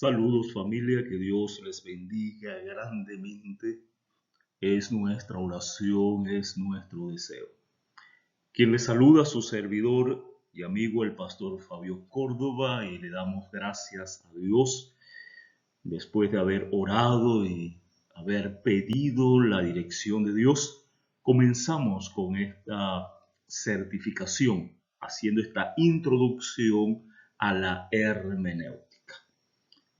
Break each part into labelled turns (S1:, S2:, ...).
S1: Saludos familia, que Dios les bendiga grandemente. Es nuestra oración, es nuestro deseo. Quien les saluda, su servidor y amigo el pastor Fabio Córdoba, y le damos gracias a Dios después de haber orado y haber pedido la dirección de Dios. Comenzamos con esta certificación, haciendo esta introducción a la hermenéutica.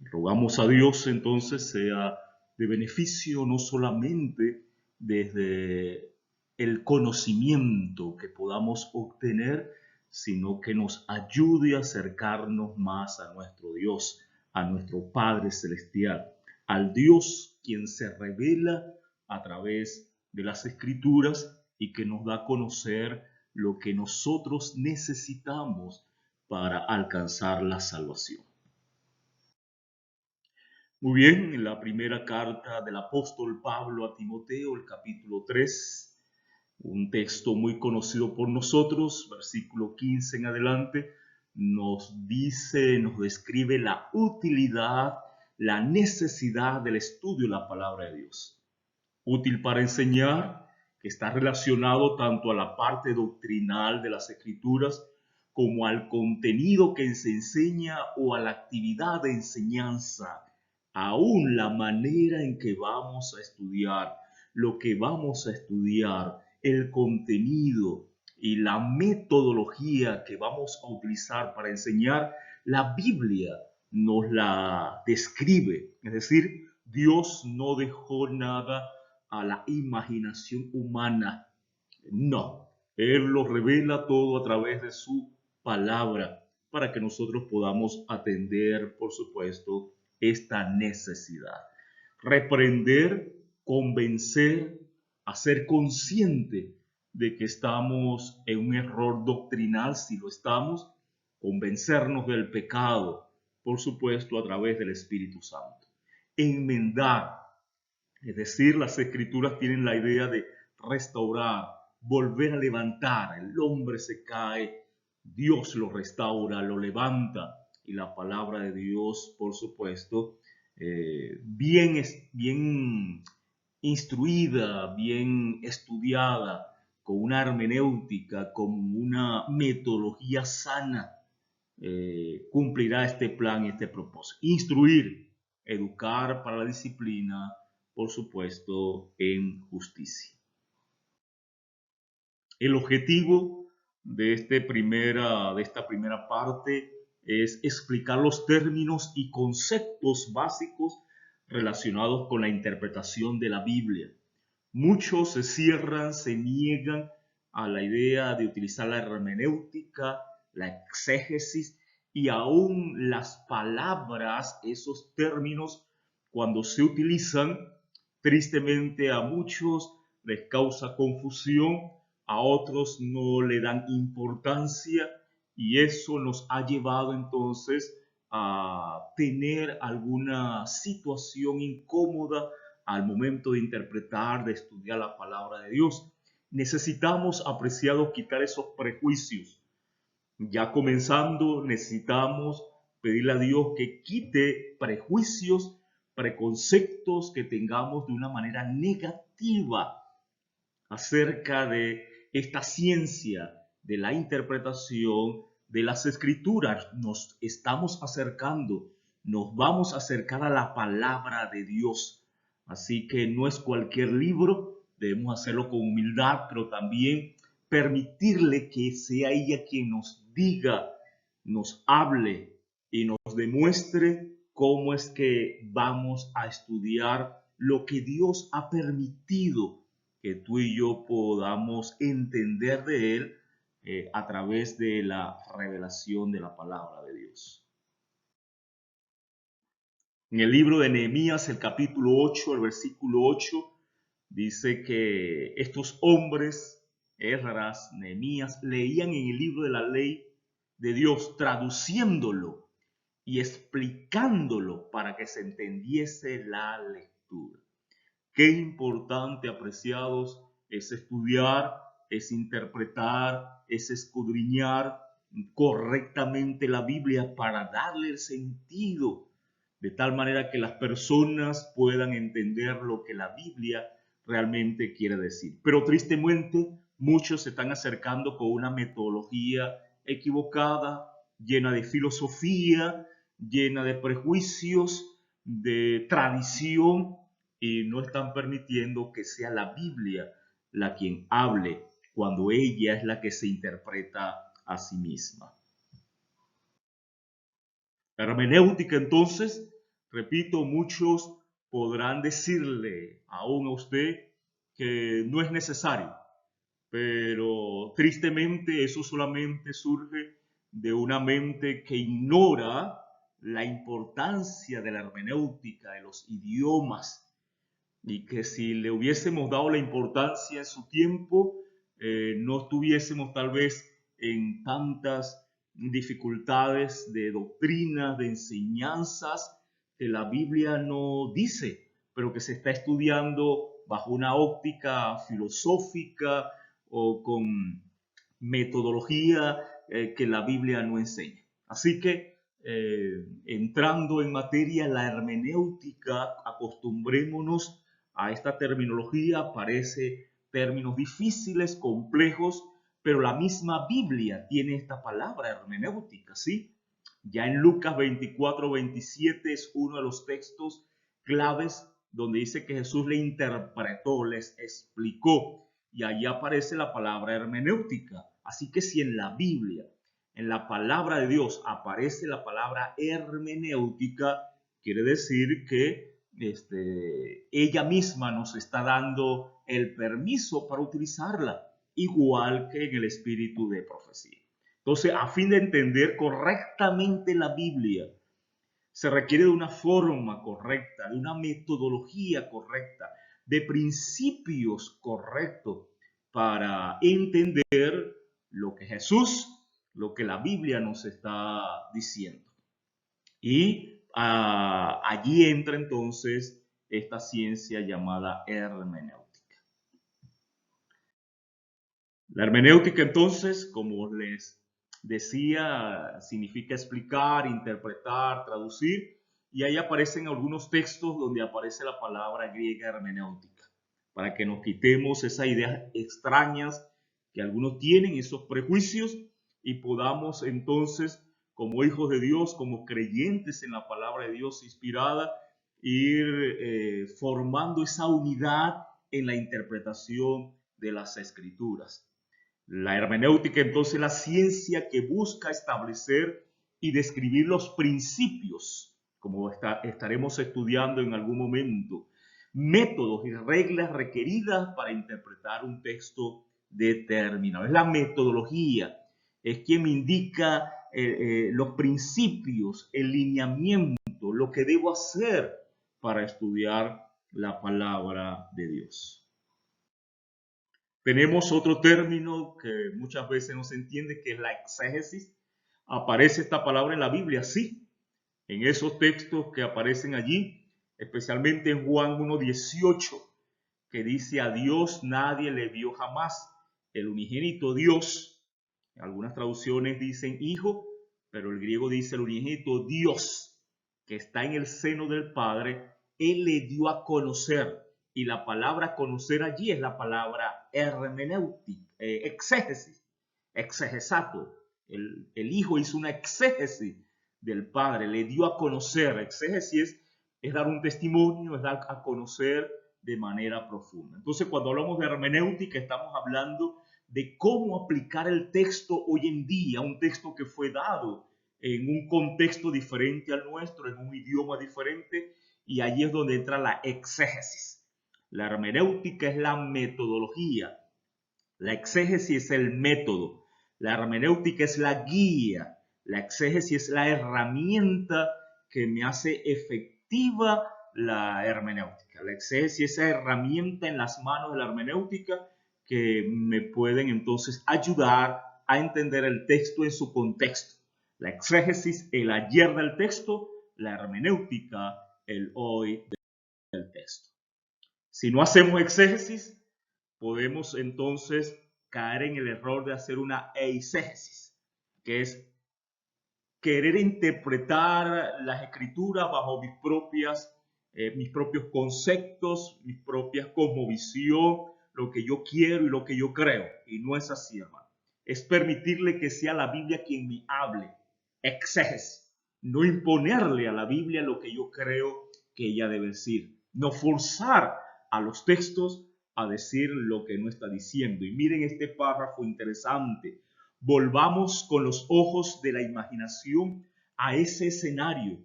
S1: Rogamos a Dios entonces sea de beneficio no solamente desde el conocimiento que podamos obtener, sino que nos ayude a acercarnos más a nuestro Dios, a nuestro Padre Celestial, al Dios quien se revela a través de las Escrituras y que nos da a conocer lo que nosotros necesitamos para alcanzar la salvación. Muy bien, en la primera carta del apóstol Pablo a Timoteo, el capítulo 3, un texto muy conocido por nosotros, versículo 15 en adelante, nos dice, nos describe la utilidad, la necesidad del estudio de la palabra de Dios. Útil para enseñar, que está relacionado tanto a la parte doctrinal de las Escrituras como al contenido que se enseña o a la actividad de enseñanza, aún la manera en que vamos a estudiar, lo que vamos a estudiar, el contenido y la metodología que vamos a utilizar para enseñar, la Biblia nos la describe. Es decir, Dios no dejó nada a la imaginación humana. No, Él lo revela todo a través de su palabra para que nosotros podamos atender, por supuesto, esta necesidad. Reprender, convencer, hacer consciente de que estamos en un error doctrinal, si lo estamos, convencernos del pecado, por supuesto, a través del Espíritu Santo. Enmendar, es decir, las Escrituras tienen la idea de restaurar, volver a levantar. El hombre se cae, Dios lo restaura, lo levanta. Y la palabra de Dios, por supuesto, bien instruida, bien estudiada, con una hermenéutica, con una metodología sana, cumplirá este plan y este propósito. Instruir, educar para la disciplina, por supuesto, en justicia. El objetivo de esta primera parte es explicar los términos y conceptos básicos relacionados con la interpretación de la Biblia. Muchos se cierran, se niegan a la idea de utilizar la hermenéutica, la exégesis y aún las palabras, esos términos, cuando se utilizan, tristemente a muchos les causa confusión, a otros no le dan importancia y eso nos ha llevado entonces a tener alguna situación incómoda al momento de interpretar, de estudiar la palabra de Dios. Necesitamos, apreciados, quitar esos prejuicios. Ya comenzando, necesitamos pedirle a Dios que quite prejuicios, preconceptos que tengamos de una manera negativa acerca de esta ciencia de la interpretación de las Escrituras. Nos estamos acercando, nos vamos a acercar a la palabra de Dios. Así que no es cualquier libro, debemos hacerlo con humildad, pero también permitirle que sea ella quien nos diga, nos hable y nos demuestre cómo es que vamos a estudiar lo que Dios ha permitido que tú y yo podamos entender de Él a través de la revelación de la palabra de Dios. En el libro de Nehemías, el capítulo 8, el versículo 8, dice que estos hombres, Esdras, Nehemías, leían en el libro de la ley de Dios, traduciéndolo y explicándolo para que se entendiese la lectura. Qué importante, apreciados, es estudiar, es interpretar, es escudriñar correctamente la Biblia para darle el sentido de tal manera que las personas puedan entender lo que la Biblia realmente quiere decir. Pero tristemente, muchos se están acercando con una metodología equivocada, llena de filosofía, llena de prejuicios, de tradición, y no están permitiendo que sea la Biblia la quien hable cuando ella es la que se interpreta a sí misma. La hermenéutica, entonces, repito, muchos podrán decirle aún a usted que no es necesario, pero tristemente eso solamente surge de una mente que ignora la importancia de la hermenéutica, de los idiomas, y que si le hubiésemos dado la importancia en su tiempo, no estuviésemos tal vez en tantas dificultades de doctrinas, de enseñanzas que la Biblia no dice, pero que se está estudiando bajo una óptica filosófica o con metodología que la Biblia no enseña. Así que entrando en materia, la hermenéutica, acostumbrémonos a esta terminología, parece términos difíciles, complejos, pero la misma Biblia tiene esta palabra hermenéutica, ¿sí? Ya en Lucas 24-27 es uno de los textos claves donde dice que Jesús le interpretó, les explicó, y allí aparece la palabra hermenéutica. Así que si en la Biblia, en la palabra de Dios, aparece la palabra hermenéutica, quiere decir que ella misma nos está dando el permiso para utilizarla, igual que en el espíritu de profecía. Entonces, a fin de entender correctamente la Biblia, se requiere de una forma correcta, de una metodología correcta, de principios correctos para entender lo que Jesús, lo que la Biblia nos está diciendo. Y allí entra entonces esta ciencia llamada hermenéutica. La hermenéutica entonces, como les decía, significa explicar, interpretar, traducir, y ahí aparecen algunos textos donde aparece la palabra griega hermenéutica, para que nos quitemos esas ideas extrañas que algunos tienen, esos prejuicios, y podamos entonces, como hijos de Dios, como creyentes en la palabra de Dios inspirada, ir formando esa unidad en la interpretación de las escrituras. La hermenéutica entonces es la ciencia que busca establecer y describir los principios, como estaremos estudiando en algún momento, métodos y reglas requeridas para interpretar un texto determinado. Es la metodología, es quien me indica los principios, el lineamiento, lo que debo hacer para estudiar la palabra de Dios. Tenemos otro término que muchas veces no se entiende, que es la exégesis. ¿Aparece esta palabra en la Biblia? Sí, en esos textos que aparecen allí, especialmente en Juan 1:18, que dice: a Dios nadie le vio jamás, el unigénito Dios. En algunas traducciones dicen hijo, pero el griego dice el unigénito Dios, que está en el seno del Padre, Él le dio a conocer. Y la palabra conocer allí es la palabra hermenéutica, exégesis, exegesato. El Hijo hizo una exégesis del Padre, le dio a conocer. Exégesis es dar un testimonio, es dar a conocer de manera profunda. Entonces, cuando hablamos de hermenéutica, estamos hablando de cómo aplicar el texto hoy en día, un texto que fue dado en un contexto diferente al nuestro, en un idioma diferente, y allí es donde entra la exégesis. La hermenéutica es la metodología, la exégesis es el método, la hermenéutica es la guía, la exégesis es la herramienta que me hace efectiva la hermenéutica. La exégesis es esa herramienta en las manos de la hermenéutica que me pueden entonces ayudar a entender el texto en su contexto. La exégesis, el ayer del texto, la hermenéutica, el hoy del texto. Si no hacemos exégesis, podemos entonces caer en el error de hacer una eisegesis, que es querer interpretar las escrituras bajo mis propios conceptos, mis propias cosmovisión, lo que yo quiero y lo que yo creo. Y no es así, hermano. Es permitirle que sea la Biblia quien me hable, exégesis, no imponerle a la Biblia lo que yo creo que ella debe decir, no forzar a los textos a decir lo que no está diciendo. Y miren este párrafo interesante. Volvamos con los ojos de la imaginación a ese escenario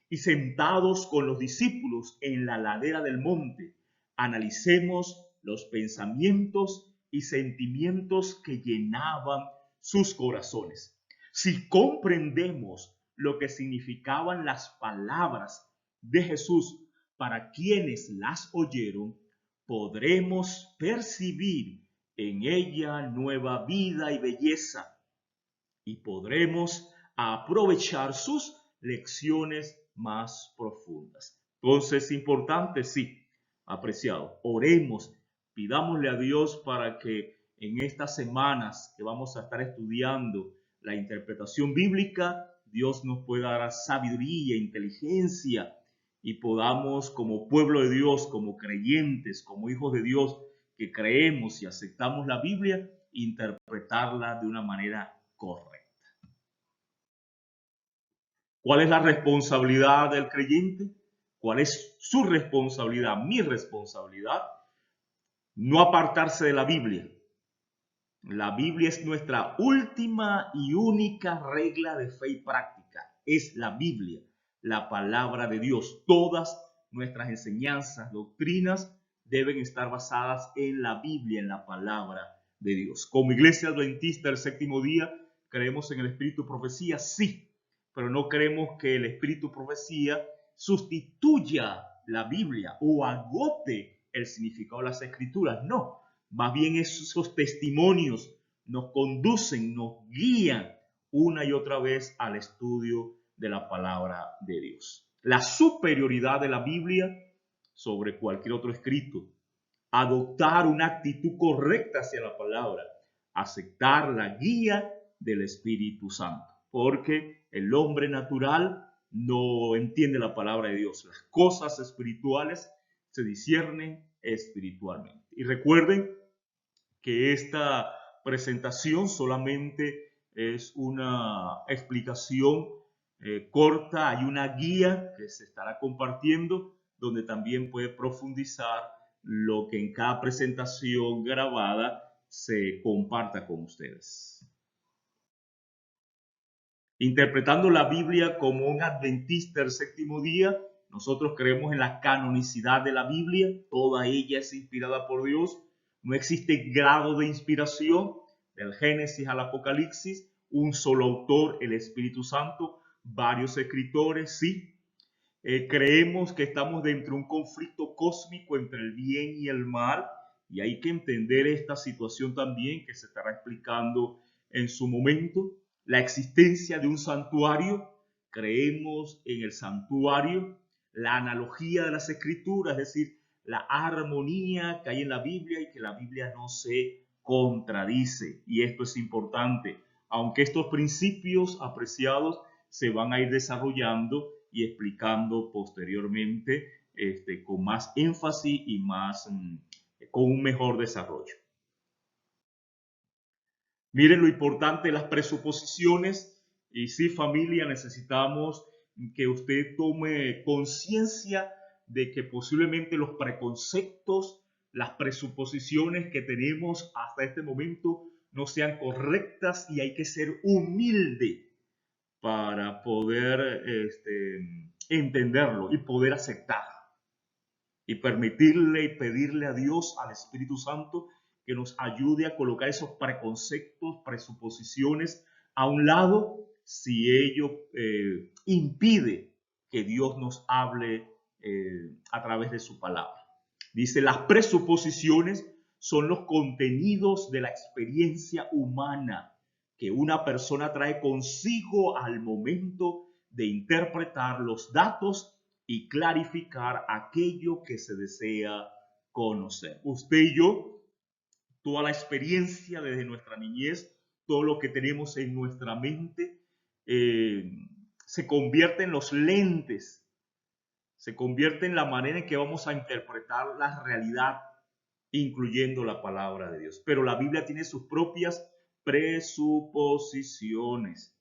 S1: y sentados con los discípulos en la ladera del monte, analicemos los pensamientos y sentimientos que llenaban sus corazones. Si comprendemos lo que significaban las palabras de Jesús para quienes las oyeron, podremos percibir en ella nueva vida y belleza y podremos aprovechar sus lecciones más profundas. Entonces es importante, sí, apreciado, oremos, pidámosle a Dios para que en estas semanas que vamos a estar estudiando la interpretación bíblica, Dios nos pueda dar sabiduría, inteligencia y podamos como pueblo de Dios, como creyentes, como hijos de Dios que creemos y aceptamos la Biblia, interpretarla de una manera correcta. ¿Cuál es la responsabilidad del creyente? ¿Cuál es su responsabilidad? Mi responsabilidad. No apartarse de la Biblia. La Biblia es nuestra última y única regla de fe y práctica. Es la Biblia, la palabra de Dios. Todas nuestras enseñanzas, doctrinas deben estar basadas en la Biblia, en la palabra de Dios. Como Iglesia Adventista del Séptimo Día, ¿creemos en el Espíritu de Profecía? Sí, pero no creemos que el Espíritu de Profecía sustituya la Biblia o agote el significado de las Escrituras. No, más bien esos testimonios nos conducen, nos guían una y otra vez al estudio de la palabra de Dios. La superioridad de la Biblia sobre cualquier otro escrito. Adoptar una actitud correcta hacia la palabra. Aceptar la guía del Espíritu Santo. Porque el hombre natural no entiende la palabra de Dios. Las cosas espirituales se disciernen espiritualmente. Y recuerden que esta presentación solamente es una explicación corta, hay una guía que se estará compartiendo donde también puede profundizar lo que en cada presentación grabada se comparta con ustedes. Interpretando la Biblia como un adventista del séptimo día, nosotros creemos en la canonicidad de la Biblia, toda ella es inspirada por Dios, no existe grado de inspiración, del Génesis al Apocalipsis, un solo autor, el Espíritu Santo, varios escritores, sí. Creemos que estamos dentro de un conflicto cósmico entre el bien y el mal, y hay que entender esta situación también que se estará explicando en su momento. La existencia de un santuario, creemos en el santuario, la analogía de las escrituras, es decir, la armonía que hay en la Biblia y que la Biblia no se contradice. Y esto es importante, aunque estos principios apreciados se van a ir desarrollando y explicando posteriormente con más énfasis y con un mejor desarrollo. Miren lo importante de las presuposiciones y sí, familia, necesitamos que usted tome conciencia de que posiblemente los preconceptos, las presuposiciones que tenemos hasta este momento no sean correctas y hay que ser humilde para poder entenderlo y poder aceptarlo y permitirle y pedirle a Dios, al Espíritu Santo, que nos ayude a colocar esos preconceptos, presuposiciones a un lado si ello impide que Dios nos hable a través de su palabra. Dice, las presuposiciones son los contenidos de la experiencia humana que una persona trae consigo al momento de interpretar los datos y clarificar aquello que se desea conocer. Usted y yo, toda la experiencia desde nuestra niñez, todo lo que tenemos en nuestra mente, se convierte en los lentes, se convierte en la manera en que vamos a interpretar la realidad, incluyendo la palabra de Dios. Pero la Biblia tiene sus propias presuposiciones.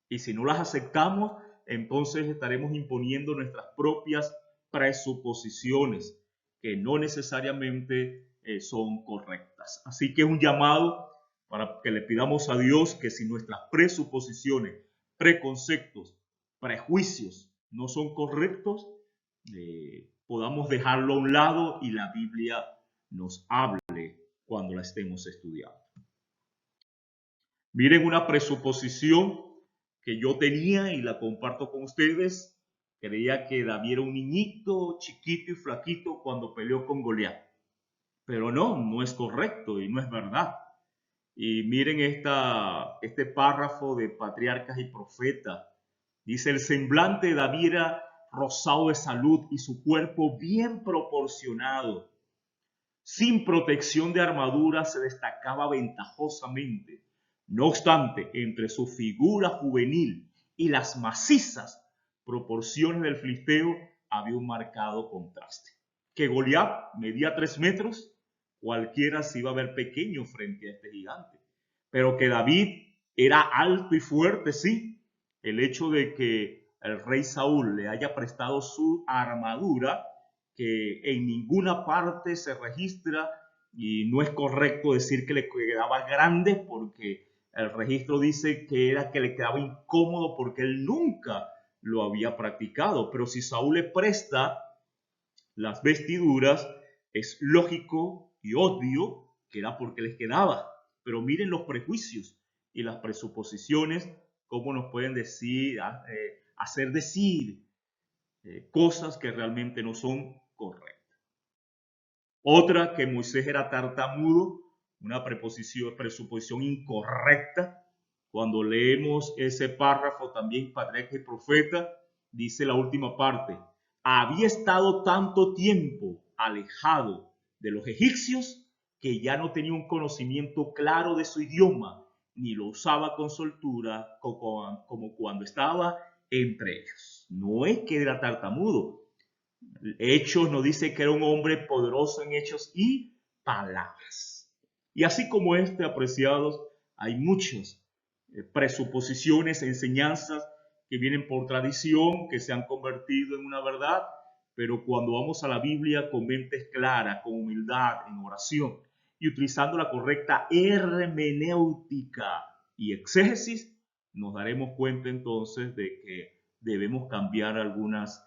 S1: Y si no las aceptamos, entonces estaremos imponiendo nuestras propias presuposiciones, que no necesariamente son correctas. Así que es un llamado para que le pidamos a Dios que si nuestras presuposiciones, preconceptos, prejuicios no son correctos, podamos dejarlo a un lado y la Biblia nos hable cuando la estemos estudiando. Miren una presuposición que yo tenía y la comparto con ustedes. Creía que David era un niñito chiquito y flaquito cuando peleó con Goliat. Pero no es correcto y no es verdad. Y miren este párrafo de Patriarcas y Profetas. Dice, el semblante de David era rosado de salud y su cuerpo bien proporcionado. Sin protección de armadura se destacaba ventajosamente. No obstante, entre su figura juvenil y las macizas proporciones del filisteo había un marcado contraste. Que Goliat medía 3 metros, cualquiera se iba a ver pequeño frente a este gigante. Pero que David era alto y fuerte, sí. El hecho de que el rey Saúl le haya prestado su armadura, que en ninguna parte se registra, y no es correcto decir que le quedaba grande, porque el registro dice que le quedaba incómodo porque él nunca lo había practicado. Pero si Saúl le presta las vestiduras, es lógico y obvio que era porque les quedaba. Pero miren los prejuicios y las presuposiciones, cómo nos pueden hacer decir cosas que realmente no son correctas. Otra, que Moisés era tartamudo, una presuposición incorrecta. Cuando leemos ese párrafo también, Patriarca y Profeta, dice la última parte, había estado tanto tiempo alejado de los egipcios que ya no tenía un conocimiento claro de su idioma, ni lo usaba con soltura como cuando estaba entre ellos. No es que era tartamudo. Hechos nos dice que era un hombre poderoso en hechos y palabras. Y así como apreciados, hay muchas presuposiciones, enseñanzas que vienen por tradición, que se han convertido en una verdad, pero cuando vamos a la Biblia con mentes claras, con humildad, en oración y utilizando la correcta hermenéutica y exégesis, nos daremos cuenta entonces de que debemos cambiar algunas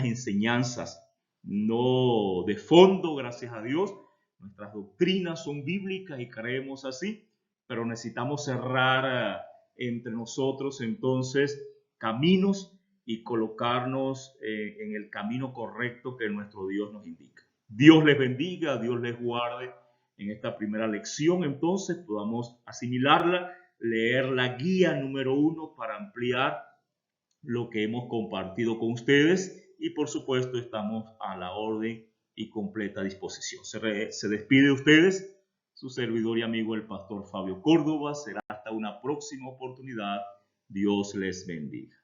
S1: enseñanzas, no de fondo, gracias a Dios. Nuestras doctrinas son bíblicas y creemos así, pero necesitamos cerrar entre nosotros entonces caminos y colocarnos en el camino correcto que nuestro Dios nos indica. Dios les bendiga, Dios les guarde. En esta primera lección entonces podamos asimilarla, leer la guía número 1 para ampliar lo que hemos compartido con ustedes y por supuesto estamos a la orden y completa disposición. Se despide de ustedes su servidor y amigo el pastor Fabio Córdoba. Será hasta una próxima oportunidad. Dios les bendiga.